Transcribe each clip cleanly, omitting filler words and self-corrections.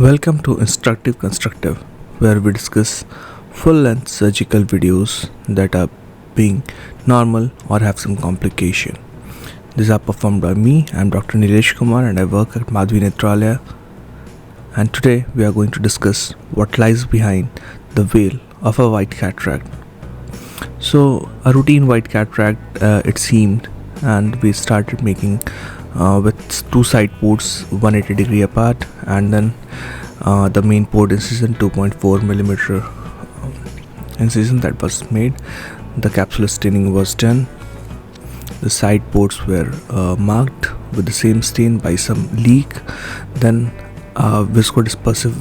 Welcome to Instructive Constructive, where we discuss full length surgical videos that are being normal or have some complication. These are performed by me. I'm Dr. Nilesh Kumar and I work at Madhvi Netralaya. And today we are going to discuss what lies behind the veil of a white cataract. So, a routine white cataract, it seemed, and we started making with two side ports 180 degree apart, and then the main port incision 2.4 millimeter incision that was made. The capsule staining was done. The side ports were marked with the same stain by some leak, then viscodispersive,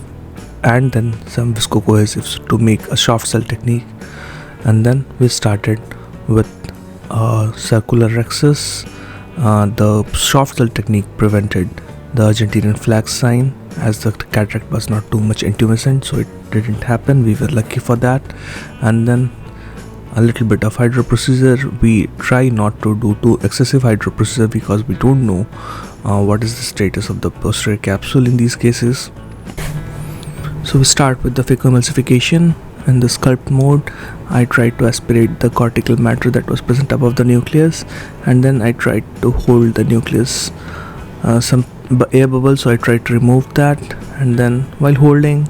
and then some viscocohesives to make a soft cell technique. And then we started with circular rexus. The soft cell technique prevented the Argentinian flag sign, as the cataract was not too much intumescent, so it didn't happen. We were lucky for that. And then a little bit of hydro procedure. We try not to do too excessive hydro procedure because we don't know what is the status of the posterior capsule in these cases. So we start with the phacoemulsification. In the sculpt mode, I tried to aspirate the cortical matter that was present above the nucleus, and then I tried to hold the nucleus some air bubbles, so I tried to remove that, and then while holding,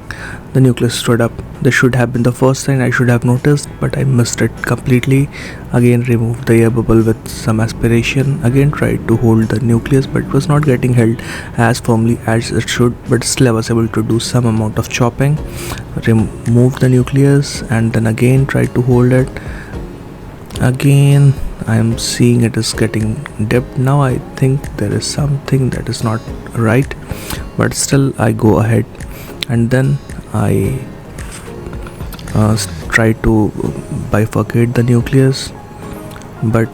the nucleus stood up. This should have been the first sign I should have noticed, but I missed it completely. Again removed the air bubble with some aspiration, again tried to hold the nucleus, but it was not getting held as firmly as it should, but still I was able to do some amount of chopping. Remove the nucleus and then again tried to hold it. Again I am seeing it is getting dipped. Now I think there is something that is not right, but still I go ahead, and then I try to bifurcate the nucleus, but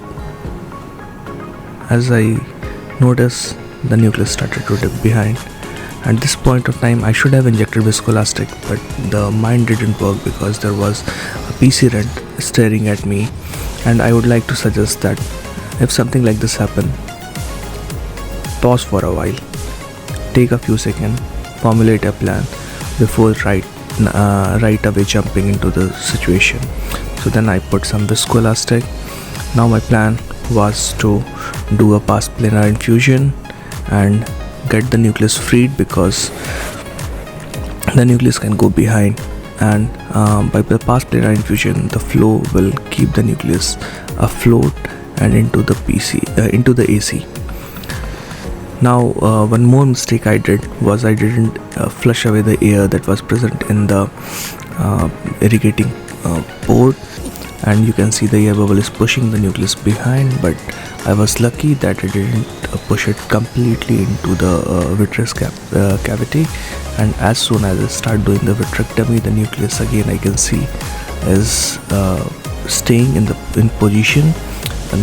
as I notice, the nucleus started to dip behind. At this point of time I should have injected viscoelastic, but the mind didn't work because there was a PC rent staring at me. And I would like to suggest that if something like this happen, pause for a while, take a few seconds, formulate a plan before right away jumping into the situation. So then I put some viscoelastic. Now my plan was to do a past planar infusion and get the nucleus freed, because the nucleus can go behind, and by the past planar infusion the flow will keep the nucleus afloat and into the AC. Now one more mistake I did was I didn't flush away the air that was present in the irrigating port, and you can see the air bubble is pushing the nucleus behind, but I was lucky that I didn't push it completely into the vitreous cavity. And as soon as I start doing the vitrectomy, the nucleus again I can see is staying in position,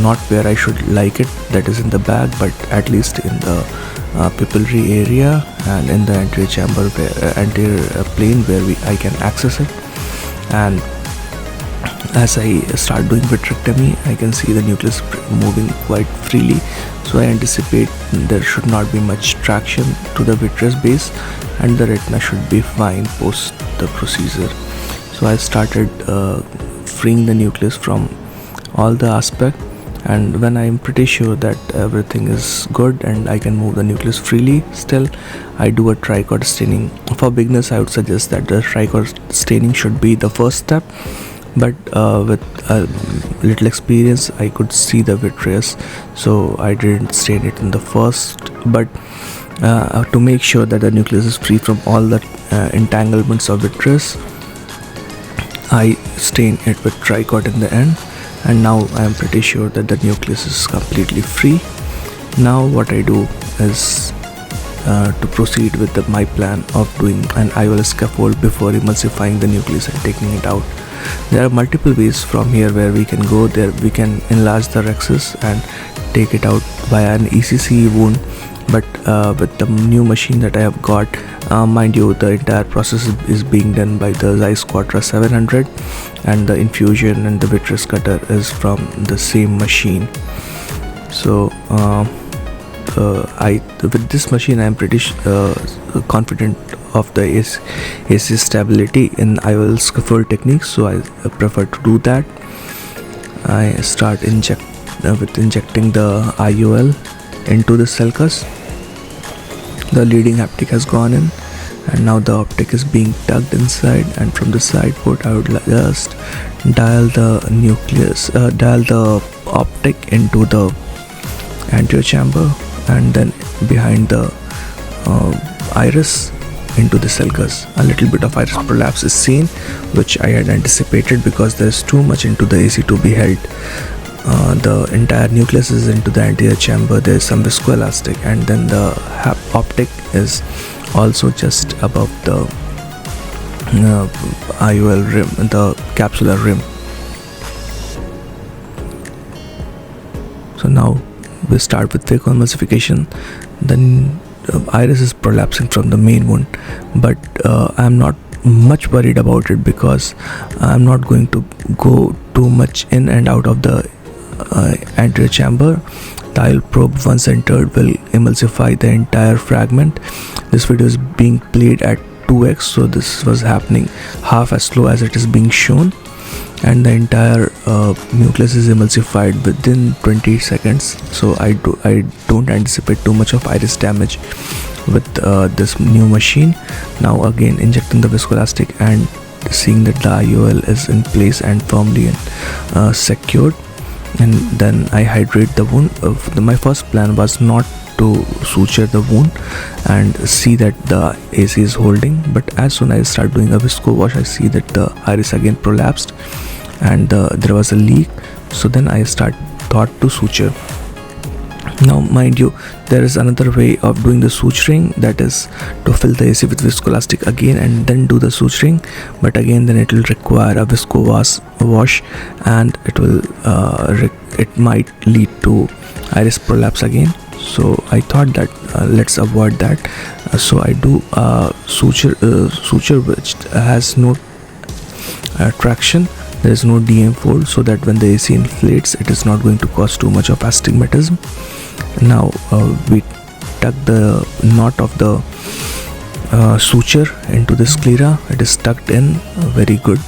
not where I should like it, that is in the back, but at least in the pupillary area and in the anterior chamber, anterior plane where I can access it. And as I start doing vitrectomy, I can see the nucleus moving quite freely, so I anticipate there should not be much traction to the vitreous base and the retina should be fine post the procedure. So I started freeing the nucleus from all the aspect, and when I am pretty sure that everything is good and I can move the nucleus freely, still I do a trichord staining. For beginners I would suggest that the trichord staining should be the first step, but with a little experience I could see the vitreous, so I didn't stain it in the first, but to make sure that the nucleus is free from all the entanglements of vitreous, I stain it with trichord in the end, and now I am pretty sure that the nucleus is completely free. Now what I do is to proceed with my plan of doing an IOL scaffold before emulsifying the nucleus and taking it out. There are multiple ways from here where we can go. There we can enlarge the rexus and take it out via an ECC wound, but with the new machine that I have got, mind you, the entire process is being done by the Zeiss Quattro 700, and the infusion and the vitreous cutter is from the same machine. So with this machine I am pretty confident of the AC stability in IOL Scaffold technique, so I prefer to do that. I start with injecting the IOL into the sulcus. The leading haptic has gone in, and now the optic is being tucked inside, and from the side port I would just dial the nucleus, dial the optic into the anterior chamber, and then behind the iris into the sulcus. A little bit of iris prolapse is seen, which I had anticipated because there is too much into the AC to be held. The entire nucleus is into the anterior chamber. There is some viscoelastic, and then the optic is also just above the IOL rim, the capsular rim. So now we start with phaco emulsification. Then iris is prolapsing from the main wound, but I'm not much worried about it because I'm not going to go too much in and out of the anterior chamber. The IOL probe, once entered, will emulsify the entire fragment. This video is being played at 2x, so this was happening half as slow as it is being shown, and the entire nucleus is emulsified within 20 seconds. So I don't anticipate too much of iris damage with this new machine. Now again injecting the viscoelastic and seeing that the IOL is in place and firmly secured, and then I hydrate the wound. My first plan was not to suture the wound and see that the AC is holding, but as soon as I start doing a visco wash, I see that the iris again prolapsed and there was a leak. So then I thought to suture. Now mind you, there is another way of doing the suturing, that is to fill the AC with viscoelastic again and then do the suturing, but again then it will require a visco wash, and it might lead to iris prolapse again. So I thought that let's avoid that. So I do suture which has no traction. There is no DM fold, so that when the AC inflates, it is not going to cause too much of astigmatism. Now we tuck the knot of the suture into the sclera. It is tucked in very good,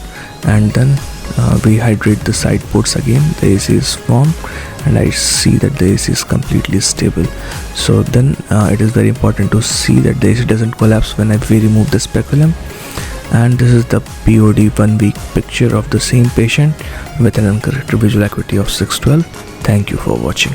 and then we hydrate the side ports again. The AC is formed, and I see that the AC is completely stable. So then it is very important to see that the AC doesn't collapse when we remove the speculum. And this is the POD 1 week picture of the same patient with an uncorrected visual acuity of 612. Thank you for watching.